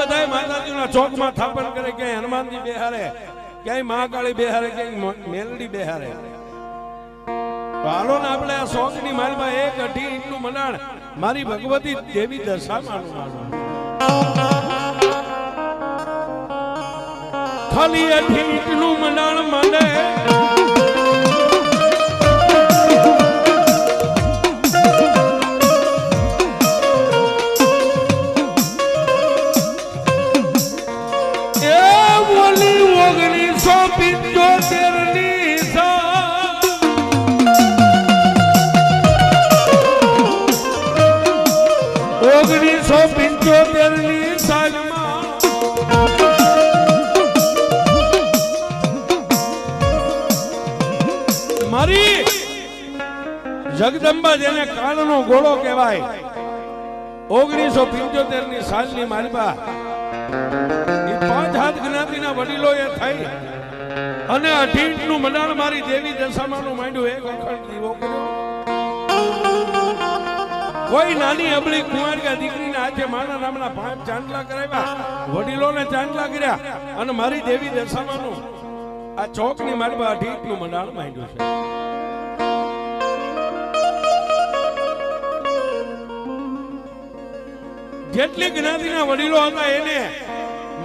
બધાય માતાજીના ચોકમાં થાપણ કરે, ક્યાંય હનુમાનજી બેહારે, ક્યાંય મહાકાળી બેહારે, ક્યાંય મેલડી બેહારે. તો હાલો ને આપણે આ શોખની માલમાં 1 અઢી ઇંચનું મંડાણ મારી ભગવતી દેવી દશામાનું માનવું. ખાલી 1 અઢી ઇંચનું મંડાણ માંડે મારી જગદંબા જેને કાળનો ગોળો કહેવાય 1975 ની સાલની માલબા એ 5 હાથ જ્ઞાતિના વડીલોએ થઈ અને 1 અઢી ઇંચનું મંડાણ મારી દેવી દશામાનું માંડ્યું. 1 અખંડ દીવો કર્યો. કોઈ નાની અબળી કુંવારિયા દીકરીને હાથે માના નામના 5 ચાંદલા કરાવ્યા, વડીલોને ચાંદલા કર્યા અને મારી દેવી દશામાનું આ ચોકની માલબા 1 અઢી ઇંચનું મંડાણ માંડ્યું છે. જેટલી જ્ઞાતિના વડીલો હતા એને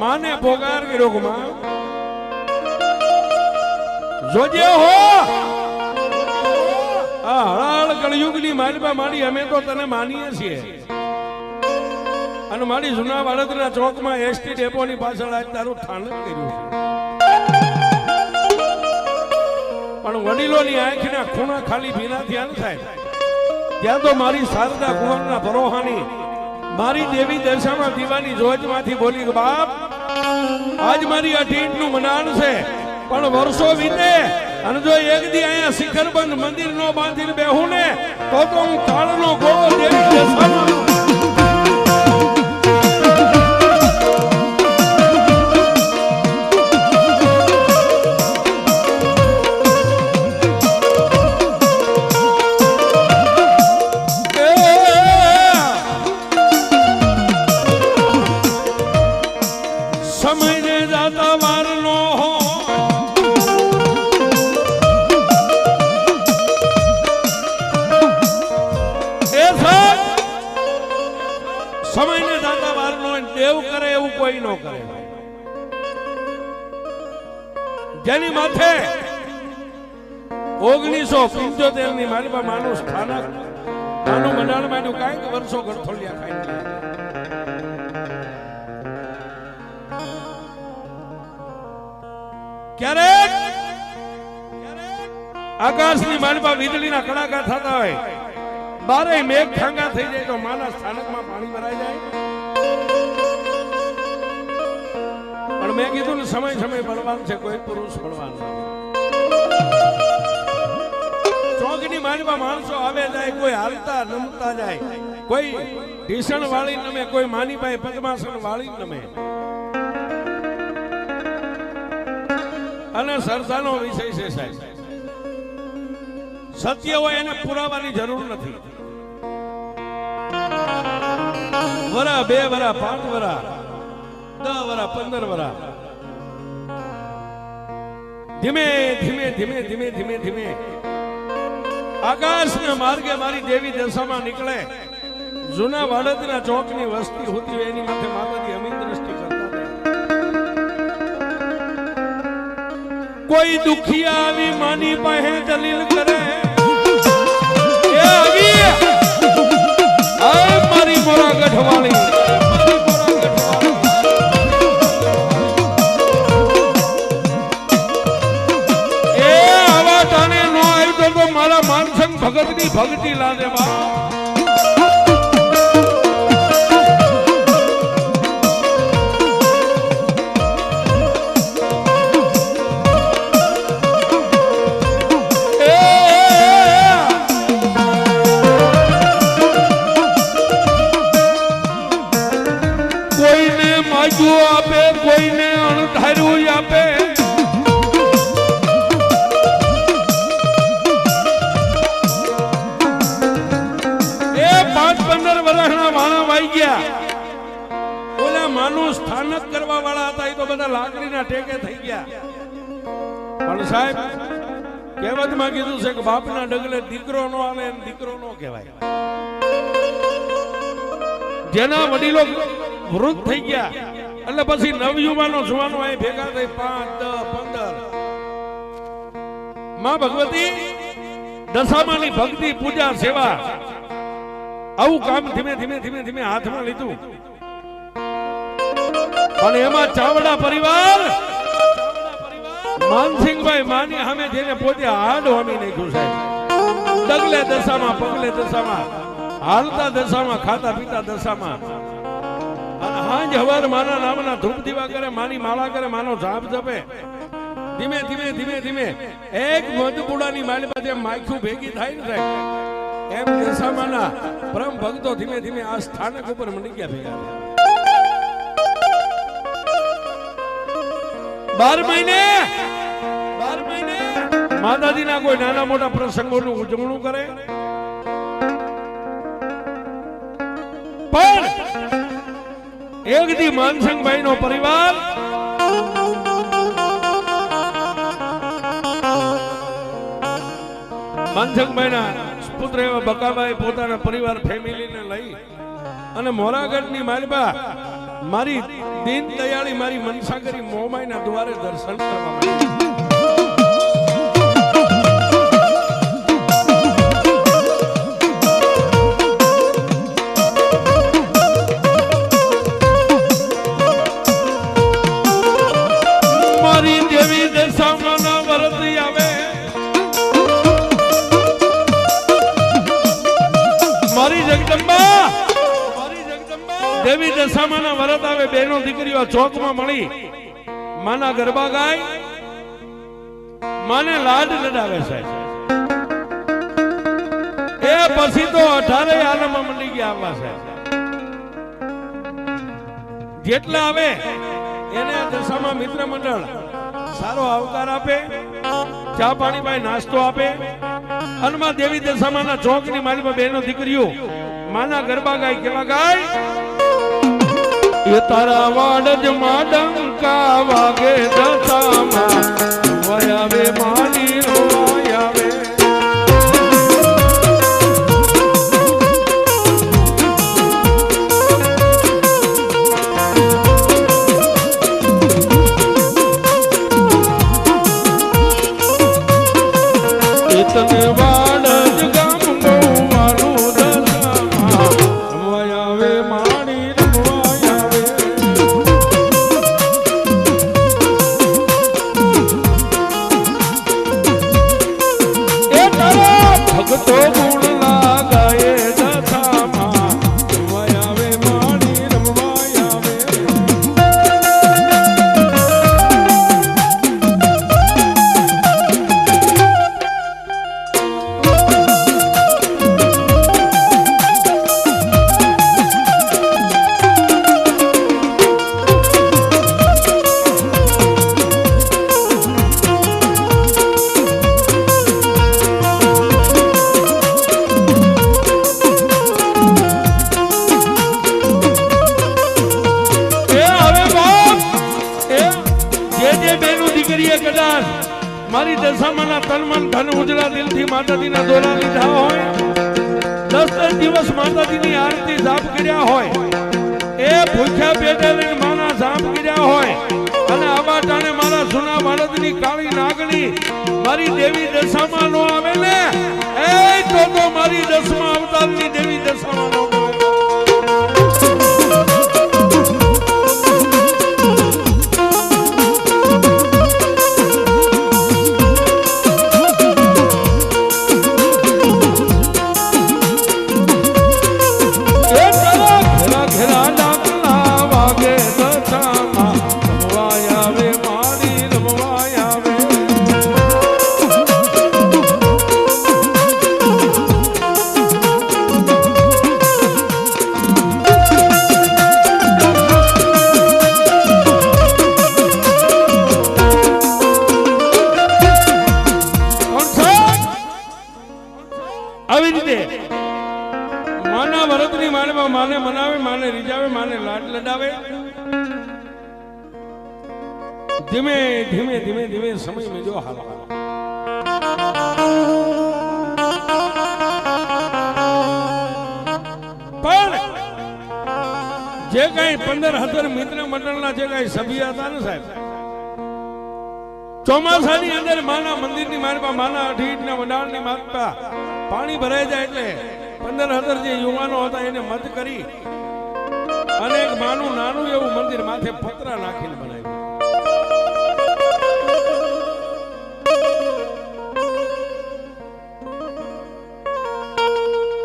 માને પોકાર કર્યો કે માં જોજે હો આ હળાળ કળયુગની માલબા માડી અમે તો તને માનીએ છીએ અને મારી જૂના વાડદના ચોકમાં એસટી ડેપોની પાછળ આજ તારું ઠાણક કર્યું છે. પણ વડીલોની આંખના ખૂણા ખાલી ભીના થયા ન થાય ત્યાં તો મારી શારદા કુંવરના ભરોહાની મારી દેવી દશામાં દીવાની જોજમાંથી બોલી કે બાપ આજ મારી 1 અઢી ઇંચનું મંડાણ છે પણ વર્ષો વીતે અને જો એક દી અહીંયા શિખરબંધ મંદિર નો બાંધીને બેહું ને તો હું કાળનો ગોળો દેવી દશામાં સમયને દાતા વારનો દેવ કરે એવું કોઈ ન કરે. જેની માથે 1975 ની માલબા માનું સ્થાનક માનું મંડાણ માંડ્યું કાંઈક વર્ષો ગરથોલિયા ખાઈ ક્યારેક આકાશની માલબા વીજળીના કડાકા થતા હોય, બારે મેઘ ખાંગા થઈ જાય તો માના સ્થાનકમાં પાણી ભરાઈ જાય. પણ મેં કીધું ને સમય સમય બળવાન છે, કોઈ પુરુષ બળવાન નથી. ચોકની માલમાં માણસો આવે જાય, કોઈ હાલતા નમતા જાય, કોઈ ઢીસણ વાળી નમે, કોઈ માની પાસે પદ્માસન વાળી નમે. અને સરસાનો વિષય છે સાહેબ, સત્ય હોય એને પુરાવાની જરૂર નથી. વરા 2 વરા 5 વરા 10 વરા 15 વરા ધીમે ધીમે ધીમે ધીમે ધીમે ધીમે આકાશના માર્ગે મારી દેવી દશામાં નીકળે. જૂના વાડદના ચોકની વસ્તી હોતી હોય એની માથે માતાજી અમીન દ્રષ્ટિ કરતા. કોઈ દુખિયા આવી માની પાસે દલીલ કરે, એ આવી આ મારી મોરા ગઢવાળી એ આવા તાને નો આવી તો મારા માનસંગ ભગતની ભક્તિ લાદે બા. આપે કોઈને અણધાર્યું આપે. એ 5-15 વર્ષના વાણા વાઈ ગયા. ઓલા માનું સ્થાનક કરવા વાળા હતા એ તો બધા લાકડીના ટેકે થઈ ગયા. પણ સાહેબ કહેવતમાં કીધું છે કે બાપના ડગલે દીકરો નો આવે દીકરો નો કહેવાય. જેના વડીલો વૃદ્ધ થઈ ગયા એટલે પછી નવયુવાનો જુવાનો અહીં ભેગા થઈ 5, 10, 15 માં ભગવતી દશામાની ભક્તિ પૂજા સેવા આવું કામ ધીમે ધીમે ધીમે ધીમે હાથમાં લીધું. અને એમાં ચાવડા પરિવાર માનસિંહભાઈ માની સામે જેને પોતે હાડ હોમી નાખ્યું સાહેબ. ડગલે દશામાં, પગલે દશામાં, હાલતા દશામાં, ખાતા પીતા દશામાં. અને હાંજ હવાર માના નામના ધૂપ દીવા કરે, માની માળા કરે, માનો જાપ જપે. ધીમે ધીમે ધીમે ધીમે એક મધપુડાની માલી પાસે માખું ભેગી થાય ને સાહેબ, એમ દશામાના પરમ ભક્તો ધીમે ધીમે આ સ્થાનક ઉપર મંડી ગયા ભેગા. 12 મહિને માતાજીના કોઈ નાના મોટા પ્રસંગોનું ઉજવણું કરે. પણ એક દી માનસિંહભાઈ નો પરિવાર માનસિંહભાઈ ના પુત્ર એવા બકાભાઈ પોતાના પરિવાર ફેમિલીને લઈ અને મોરાગઢની માલબા મારી દીન દયાળી મારી મનસાગરી મોમાઈના દ્વારે દર્શન કરવા માંડ્યા. મારી દેવી દશામાના વરતી આવે, મારી જગદંબા દેવી દશામાના વરત આવે. બેનો દીકરીઓ ચોકમાં મળી માના ગરબા ગાય, માને લાડ લડાવે છે. એ પછી તો 18 આલમમાં મંડી ગયા આવવા છે. જેટલા આવે એને આ દશામાં મિત્ર મંડળ સારો આવકાર આપે, ચા પાણી ભાઈ નાસ્તો આપે. હનુમાન દેવી દશામાના ચોકની માલીમાં બેનો દીકરીઓ માના ગરબા ગાય. કેવા ગાય? એ તારા વાડજ માં ડંકા વાગે દશામાં વયાવે માલી રોયાવે. તને વાડજ ગામ ગોવાનું દશામાં વયાવે માણી રમવાયાવે. એ તારા ભક્તો ગુણ લાગાય દશામાં વયાવે માણી રમવાયાવે. મારી દશામાના તન મન ધન ઉજળા દિલથી માતાજીના દોરા લીધા હોય, 10 દિવસ માતાજીની આરતી જાપ કર્યા હોય, એ ભૂખ્યા પેટે લઈને માના જાપ કર્યા હોય, અને આવા ટાણે મારા જૂના બાળકની કાળી નાગણી મારી દેવી દશામાં નો આવે ને, એ તો મારી 10મા અવતારની દેવી દશામાં નો આવે. આવી રીતે માના વરતની માને મનાવે, માને રીજાવે, માને લાડ લડાવે. ધીમે ધીમે ધીમે ધીમે સમય મેજો હાલવા પણ જે કઈ 15,000 મિત્ર મંડળના જે કઈ સભ્ય હતા ને સાહેબ, ચોમાસાની અંદર માના મંદિરની મારપા માના અઢીના મંડાળની મારપા પાણી ભરાઈ જાય એટલે 15,000 જે યુવાનો હતા એને મત કરી અને એક માનું નાનું એવું મંદિર માથે પતરા નાખીને બનાવ્યું.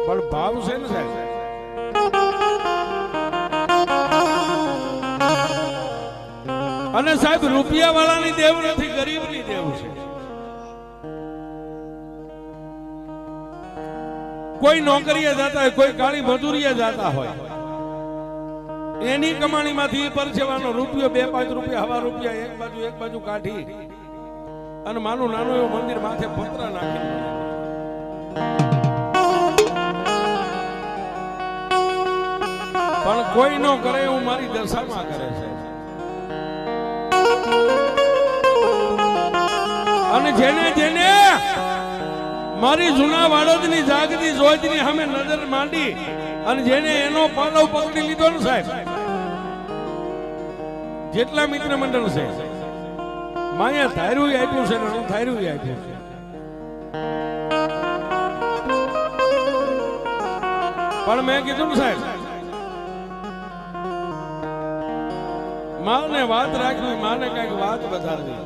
પણ ભાવ છે ને સાહેબ, અને સાહેબ રૂપિયા વાળાની દેવ નથી, ગરીબની દેવ છે. કોઈ નોકરીએ જતા હોય, કોઈ કાળી મજૂરીએ જતા હોય, એની કમાણીમાંથી પરસેવાનો રૂપિયો 2-5 રૂપિયા હવા રૂપિયા એક બાજુ કાઢી અને માનું નાનું એવું મંદિર માથે પતરા નાખી. પણ કોઈ નો કરે એવું મારી દશામાં કરે છે. અને જેને જેને મારી જૂના વાડદની જાગતી જોજની સામે નજર માંડી અને જેને એનો પાલવ પકડી લીધો ને સાહેબ, જેટલા મિત્ર મંડળ છે માયા ધાર્યું આપ્યું છે ને ધાર્યું આપ્યું છે. પણ મેં કીધું ને સાહેબ, માને વાત રાખવી, માને કઈક વાત વધારવી.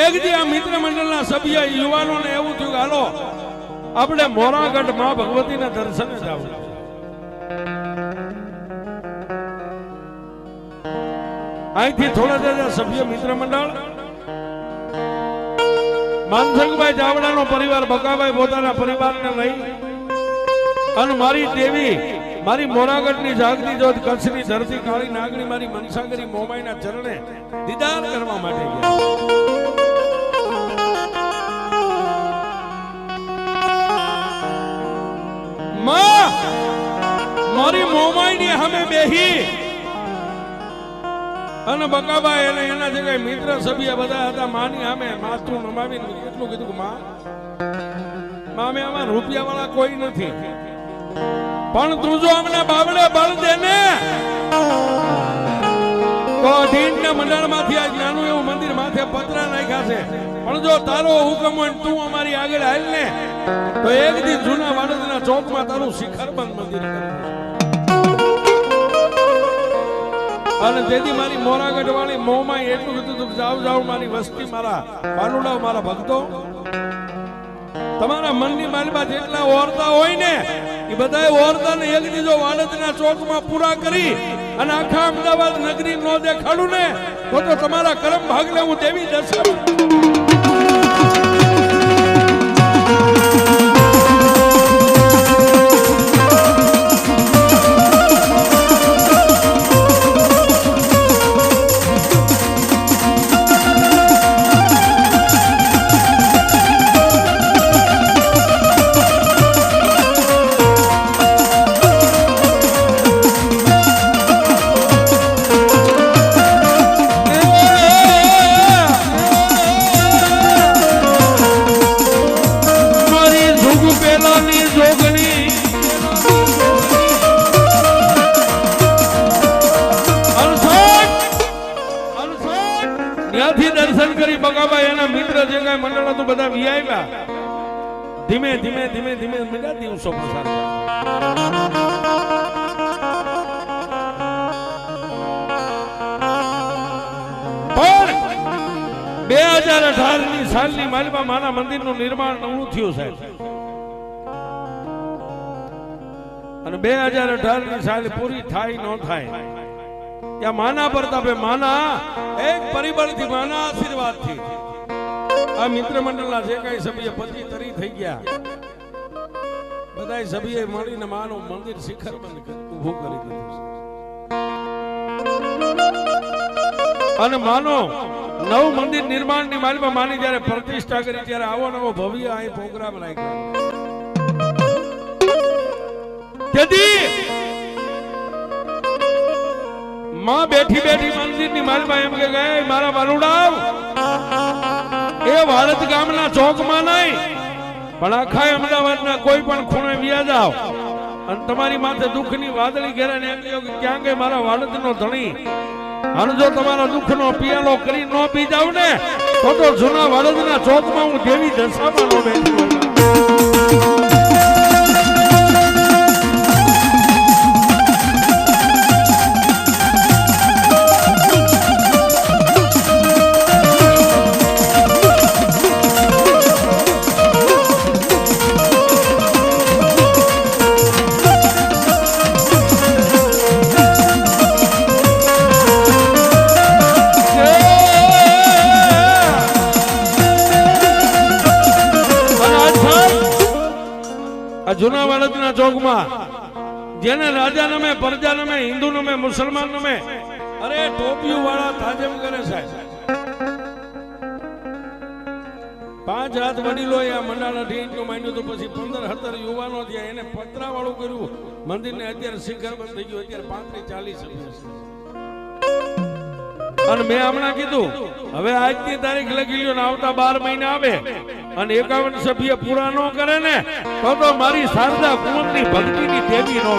એક દી આ મિત્ર મંડળના સભ્ય યુવાનોને એવું થયું કે હાલો આપણે મોરાગઢ માં ભગવતીના દર્શને જવું. અહીંથી થોડા જરા સભ્ય મિત્ર મંડળ માનસંગભાઈ ચાવડાનો પરિવાર, બકાભાઈ પોતાના પરિવારને લઈ અને મારી દેવી, મારી મોરાગઢની જાગતી જોત, કચ્છની ધરતી, કાળી નાગણી, મારી મનસાગરી મોમાઈના ચરણે દીદાર કરવા માટે ગયા. મારી મોમાઈની સામે બેહી અને બકાભાઈ અને એના જે કઈ મિત્ર સભ્ય બધા હતા માની સામે માથું નમાવીને એટલું કીધું કે માં અમે આમાં રૂપિયા વાળા કોઈ નથી, પણ તું જો અમને બાવડે બળ દે ને તો અઢીના મંડળમાંથી આ નાનું એવું મંદિર માથે પતરા નાખ્યા છે. પણ જો તારો હુકમ હોય તું અમારી આગળ હાલ ને તો એક દી જૂના વાડદના ચોકમાં તારું શિખરબંધ મંદિર કરવું. અને તેથી મારી મોરાગઢ વાળી મોમાં એટલું કીધું જાવ જાવ મારી વસ્તી, મારા પાલુડાઓ, મારા ભક્તો, તમારા મનની માલમાં જેટલા ઓરતા હોય ને એ બધા ઓરતાને એક દીજો વાડદના ચોકમાં પૂરા કરી અને આખા અમદાવાદ નગરી નો દેખાડું ને તો તમારા કરમ ભાગલે હું દેવી દર્શન. દર્શન કરી બગાભાઈ એના મિત્ર જે કઈ મંડળ હતું બધા વિયાવ્યા. ધીમે ધીમે ધીમે ધીમે બધા દિવસો પસાર થયા. પણ 2018 ની સાલની માલમાં માના મંદિરનું નિર્માણ નવું થયું સાહેબ, અને 2018 ની સાલ પૂરી થાય ન થાય ત્યાં માના પ્રતાપે, માના એક પરિબળથી, માના આશીર્વાદથી આ મિત્ર મંડળના જે કઈ સભ્ય 25 તરી થઈ ગયા, બધા સભ્ય મળીને માનું મંદિર શિખરબંધ ઊભું કરી દીધું. અને માનો નવું મંદિર નિર્માણની માલમાં માની જયારે પ્રતિષ્ઠા કરી ત્યારે આવો નવો ભવ્ય અહીં પ્રોગ્રામ રાખ્યો. તેથી માં બેઠી બેઠી મંદિરની માલમાં એમ કે ગઈ મારા બાલુડાવ એ વાળદ ગામના ચોકમાં નહીં પણ આખા અમદાવાદના કોઈ પણ ખૂણે વ્યા જાવ અને તમારી માથે દુઃખની વાદળી ઘેરે ને એમ કહો કે ક્યાં ગઈ મારા વાળદનો ધણી અને જો તમારા દુઃખનો પિયાલો કરી ન પી જાવ ને તો જૂના વાળદના ચોકમાં હું દેવી દશામાં નો બેઠી હોય જૂના વાળદના ચોકમાં જેને રાજા નમે પ્રજા નમે હિન્દુ નમે મુસલમાન નમે અરે ટોપિયું વાળા તાજમ કરે સાહેબ 5 રાત વડીલો આ મંડાણા ઢીંચનું માંડ્યું તો પછી 15-17 યુવાનો થયા એને પતરા વાળું કર્યું મંદિરને અત્યારે શિખર બંધ થઈ ગયું અત્યારે 35-40 અને મેં હમણાં કીધું હવે આજની તારીખ લખી લ્યો ને આવતા 12 મહિના આવે અને 51 સભ્ય પૂરા ન કરે ને તો મારી શારદા કુંવરની ભક્તિની દેવી નો